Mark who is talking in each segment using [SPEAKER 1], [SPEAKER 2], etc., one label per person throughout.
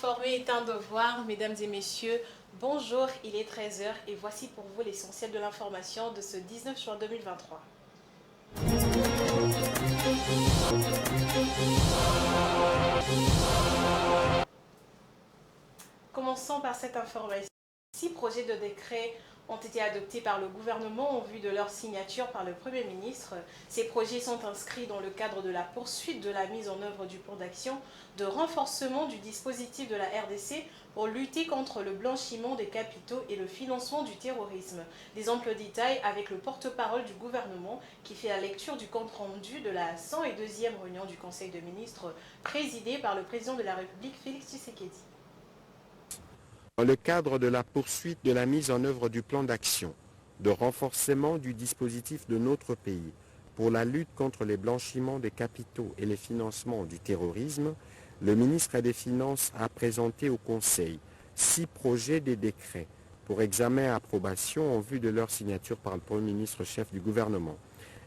[SPEAKER 1] S'informer est un devoir, mesdames et messieurs. Bonjour, il est 13 h et voici pour vous l'essentiel de l'information de ce 19 juin 2023. Commençons par cette information. 6 projets de décret ont été adoptés par le gouvernement en vue de leur signature par le Premier ministre. Ces projets sont inscrits dans le cadre de la poursuite de la mise en œuvre du plan d'action de renforcement du dispositif de la RDC pour lutter contre le blanchiment des capitaux et le financement du terrorisme. Des amples détails avec le porte-parole du gouvernement qui fait la lecture du compte-rendu de la 102e réunion du Conseil de ministres présidée par le président de la République, Félix Tshisekedi.
[SPEAKER 2] Dans le cadre de la poursuite de la mise en œuvre du plan d'action de renforcement du dispositif de notre pays pour la lutte contre les blanchiments des capitaux et les financements du terrorisme, le ministre des Finances a présenté au Conseil 6 projets de décrets pour examen et approbation en vue de leur signature par le Premier ministre chef du gouvernement.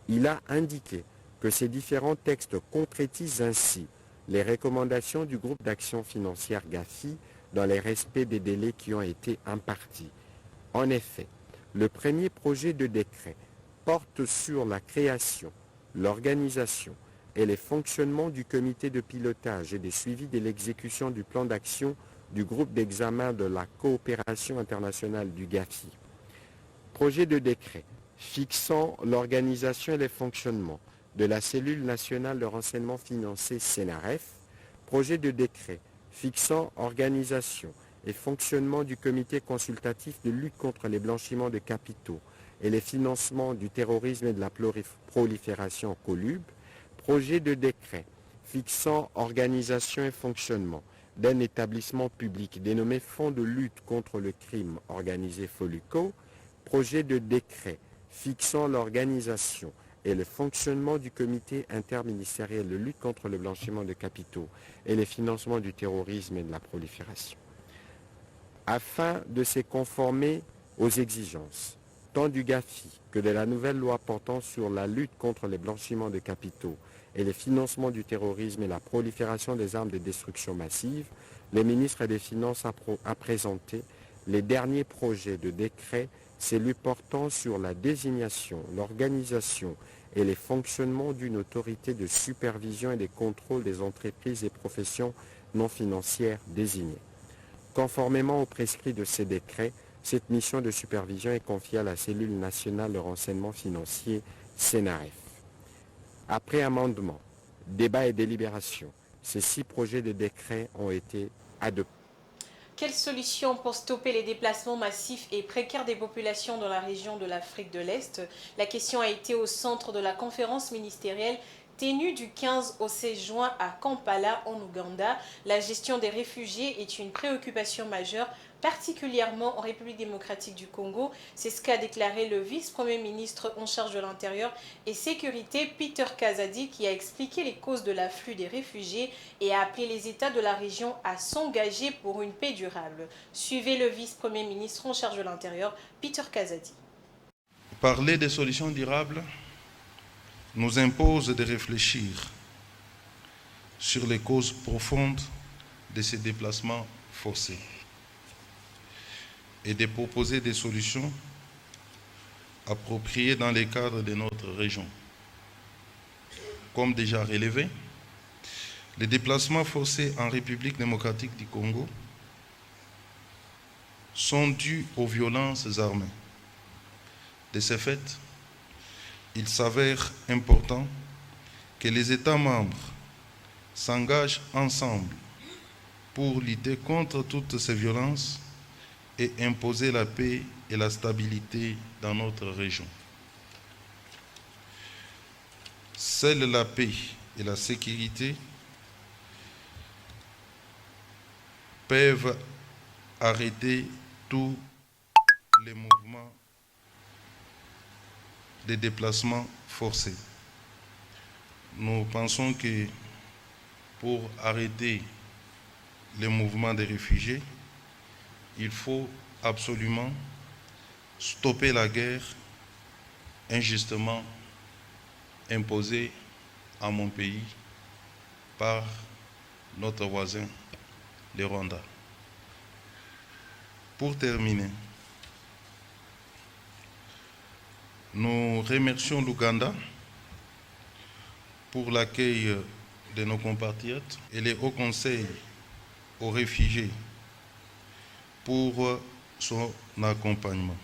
[SPEAKER 2] Il a indiqué que ces différents textes concrétisent ainsi les recommandations du groupe d'action financière GAFI dans les respects des délais qui ont été impartis. En effet, le premier projet de décret porte sur la création, l'organisation et les fonctionnements du comité de pilotage et de suivi de l'exécution du plan d'action du groupe d'examen de la coopération internationale du GAFI. Projet de décret fixant l'organisation et les fonctionnements de la cellule nationale de renseignement financier CNRF. Projet de décret fixant organisation et fonctionnement du comité consultatif de lutte contre les blanchiments de capitaux et les financements du terrorisme et de la prolifération COLUB, projet de décret fixant organisation et fonctionnement d'un établissement public dénommé Fonds de lutte contre le crime organisé FOLUCO, projet de décret fixant l'organisation et le fonctionnement du comité interministériel de lutte contre le blanchiment de capitaux et les financements du terrorisme et de la prolifération. Afin de se conformer aux exigences tant du GAFI que de la nouvelle loi portant sur la lutte contre les blanchiments de capitaux et les financements du terrorisme et la prolifération des armes de destruction massive, le ministre des Finances a présenté les derniers projets de décret, celui portant sur la désignation, l'organisation et les fonctionnements d'une autorité de supervision et de contrôle des entreprises et professions non financières désignées. Conformément aux prescrits de ces décrets, cette mission de supervision est confiée à la cellule nationale de renseignement financier CNRF. Après amendement, débat et délibération, ces 6 projets de décret ont été adoptés.
[SPEAKER 1] Quelles solutions pour stopper les déplacements massifs et précaires des populations dans la région de l'Afrique de l'Est? La question a été au centre de la conférence ministérielle tenue du 15 au 16 juin à Kampala, en Ouganda. La gestion des réfugiés est une préoccupation majeure, particulièrement en République démocratique du Congo. C'est ce qu'a déclaré le vice-premier ministre en charge de l'Intérieur et Sécurité, Peter Kazadi, qui a expliqué les causes de l'afflux des réfugiés et a appelé les États de la région à s'engager pour une paix durable. Suivez le vice-premier ministre en charge de l'Intérieur, Peter Kazadi.
[SPEAKER 3] Parler des solutions durables nous impose de réfléchir sur les causes profondes de ces déplacements forcés et de proposer des solutions appropriées dans les cadres de notre région. Comme déjà relevé, les déplacements forcés en République démocratique du Congo sont dus aux violences armées. De ce fait, il s'avère important que les États membres s'engagent ensemble pour lutter contre toutes ces violences et imposer la paix et la stabilité dans notre région. Seule la paix et la sécurité peuvent arrêter tous les mouvements de déplacements forcés. Nous pensons que pour arrêter les mouvements des réfugiés, il faut absolument stopper la guerre injustement imposée à mon pays par notre voisin le Rwanda. Pour terminer, nous remercions l'Ouganda pour l'accueil de nos compatriotes et les hauts conseils aux réfugiés pour son accompagnement.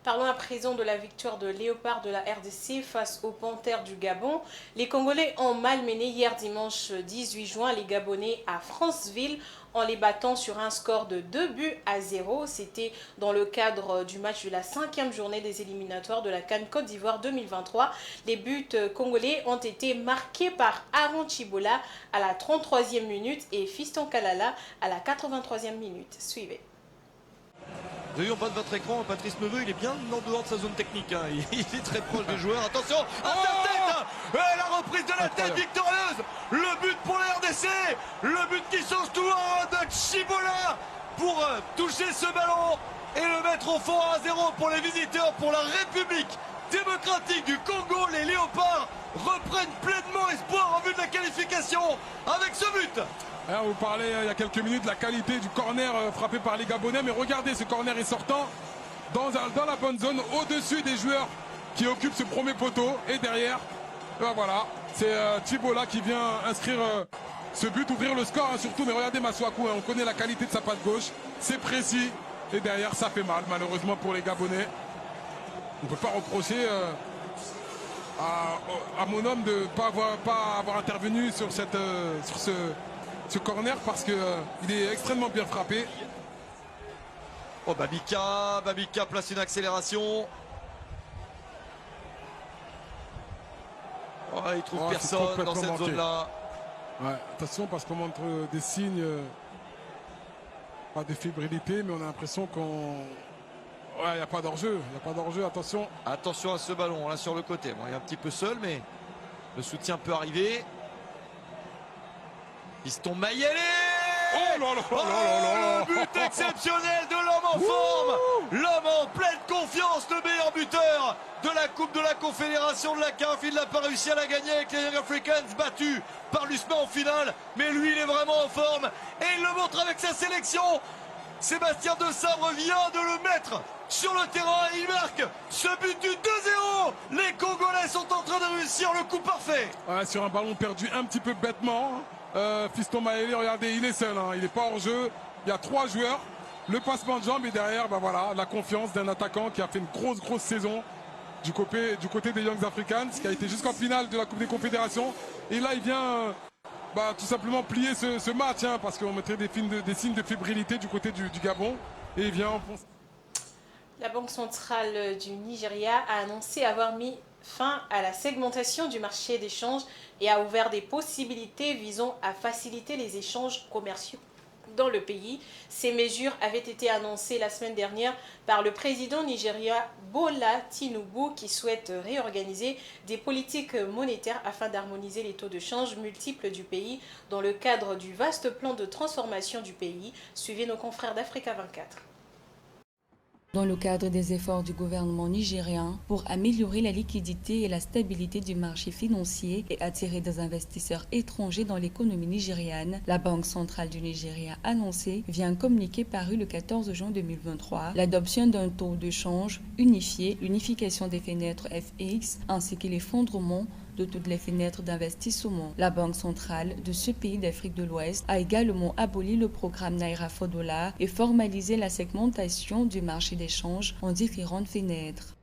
[SPEAKER 1] Parlons à présent de la victoire de Léopard de la RDC face aux Panthères du Gabon. Les Congolais ont malmené hier dimanche 18 juin les Gabonais à Franceville en les battant sur un score de 2-0. C'était dans le cadre du match de la 5e journée des éliminatoires de la CAN Côte d'Ivoire 2023. Les buts congolais ont été marqués par Aaron Chibola à la 33e minute et Fiston Kalala à la 83e minute. Suivez.
[SPEAKER 4] Vous avez vu en bas de votre écran, Patrice Neveu, il est bien en dehors de sa zone technique. Hein. Il est très proche des joueurs. Attention, à sa tête, et la reprise de la tête victorieuse. Le but pour la RDC. Le but qui change tout de Chibola pour toucher ce ballon et le mettre au fond à 0 pour les visiteurs, pour la République démocratique du Congo. Les Léopards reprennent pleinement espoir en vue de la qualification avec ce but.
[SPEAKER 5] Alors, vous parlez il y a quelques minutes de la qualité du corner frappé par les Gabonais, mais regardez, ce corner est sortant dans la bonne zone, au-dessus des joueurs qui occupent ce premier poteau, et derrière, ben voilà, c'est Chibola qui vient inscrire ce but, ouvrir le score, hein, surtout, mais regardez Masuaku, hein, on connaît la qualité de sa patte gauche, c'est précis, et derrière ça fait mal, malheureusement pour les Gabonais. On ne peut pas reprocher à mon homme de ne pas avoir intervenu sur ce corner parce qu'il est extrêmement bien frappé.
[SPEAKER 4] Oh, Babika place une accélération. Oh, il trouve personne dans cette zone-là.
[SPEAKER 5] Ouais, attention parce qu'on montre des signes, pas de fébrilité, mais on a l'impression qu'on... Ouais, il n'y a pas d'enjeu, attention.
[SPEAKER 4] Attention à ce ballon, là sur le côté. Bon, il est un petit peu seul, mais le soutien peut arriver. Fiston Mayele.
[SPEAKER 5] Oh là là là.
[SPEAKER 4] Le but exceptionnel de l'homme en forme. L'homme en pleine confiance, le meilleur buteur de la Coupe de la Confédération de la CAF. Il n'a pas réussi à la gagner avec les Young Africans, battus par l'USMA en finale. Mais lui, il est vraiment en forme. Et il le montre avec sa sélection. Sébastien De Sabre vient de le mettre sur le terrain et il marque ce but du 2-0. Les Congolais sont en train de réussir le coup parfait.
[SPEAKER 5] Ouais, sur un ballon perdu un petit peu bêtement. Fiston Mayele, regardez, il est seul, hein, il n'est pas hors jeu. Il y a 3 joueurs. Le passement de jambes et derrière, bah voilà, la confiance d'un attaquant qui a fait une grosse saison du côté des Young Africans, qui a été jusqu'en finale de la Coupe des Confédérations. Et là, il vient tout simplement plier ce match, hein, parce qu'on mettrait des signes de fébrilité du côté du Gabon. Et il vient...
[SPEAKER 1] La Banque centrale du Nigeria a annoncé avoir mis fin à la segmentation du marché d'échange et a ouvert des possibilités visant à faciliter les échanges commerciaux dans le pays. Ces mesures avaient été annoncées la semaine dernière par le président nigérien Bola Tinubu qui souhaite réorganiser des politiques monétaires afin d'harmoniser les taux de change multiples du pays dans le cadre du vaste plan de transformation du pays. Suivez nos confrères d'Africa 24.
[SPEAKER 6] Dans le cadre des efforts du gouvernement nigérien pour améliorer la liquidité et la stabilité du marché financier et attirer des investisseurs étrangers dans l'économie nigériane, la Banque centrale du Nigeria a annoncé, via un communiqué paru le 14 juin 2023, l'adoption d'un taux de change unifié, l'unification des fenêtres FX ainsi que l'effondrement de toutes les fenêtres d'investissement. La Banque centrale de ce pays d'Afrique de l'Ouest a également aboli le programme Naira for Dollar et formalisé la segmentation du marché d'échange en différentes fenêtres.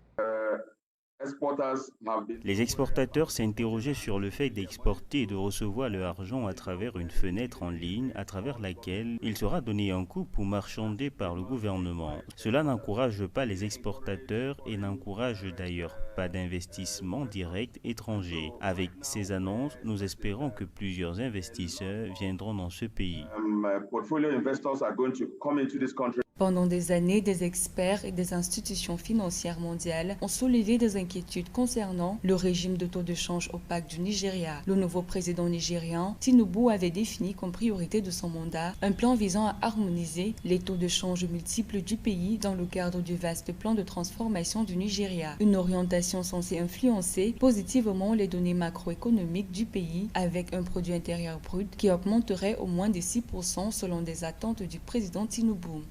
[SPEAKER 7] Les exportateurs s'interrogeaient sur le fait d'exporter et de recevoir leur argent à travers une fenêtre en ligne à travers laquelle il sera donné un coup pour marchander par le gouvernement. Cela n'encourage pas les exportateurs et n'encourage d'ailleurs pas d'investissement direct étranger. Avec ces annonces, nous espérons que plusieurs investisseurs viendront dans ce pays.
[SPEAKER 6] Pendant des années, des experts et des institutions financières mondiales ont soulevé des inquiétudes concernant le régime de taux de change opaque du Nigeria. Le nouveau président nigérian, Tinubu, avait défini comme priorité de son mandat un plan visant à harmoniser les taux de change multiples du pays dans le cadre du vaste plan de transformation du Nigeria. Une orientation censée influencer positivement les données macroéconomiques du pays avec un produit intérieur brut qui augmenterait au moins de 6% selon des attentes du président Tinubu.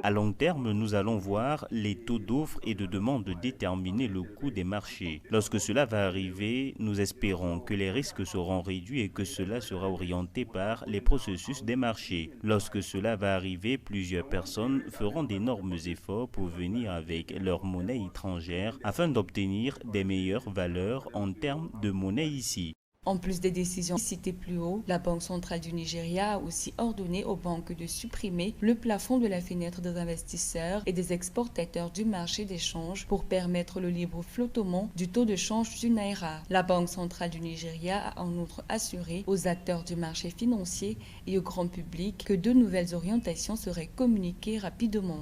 [SPEAKER 7] À long terme, nous allons voir les taux d'offre et de demande déterminer le coût des marchés. Lorsque cela va arriver, nous espérons que les risques seront réduits et que cela sera orienté par les processus des marchés. Lorsque cela va arriver, plusieurs personnes feront d'énormes efforts pour venir avec leur monnaie étrangère afin d'obtenir des meilleures valeurs en termes de monnaie ici.
[SPEAKER 6] En plus des décisions citées plus haut, la Banque centrale du Nigeria a aussi ordonné aux banques de supprimer le plafond de la fenêtre des investisseurs et des exportateurs du marché des changes pour permettre le libre flottement du taux de change du Naira. La Banque centrale du Nigeria a en outre assuré aux acteurs du marché financier et au grand public que de nouvelles orientations seraient communiquées rapidement.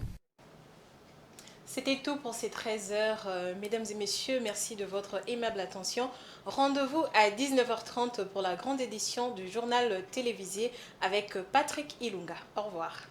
[SPEAKER 1] C'était tout pour ces 13 heures. Mesdames et messieurs, merci de votre aimable attention. Rendez-vous à 19h30 pour la grande édition du journal télévisé avec Patrick Ilunga. Au revoir.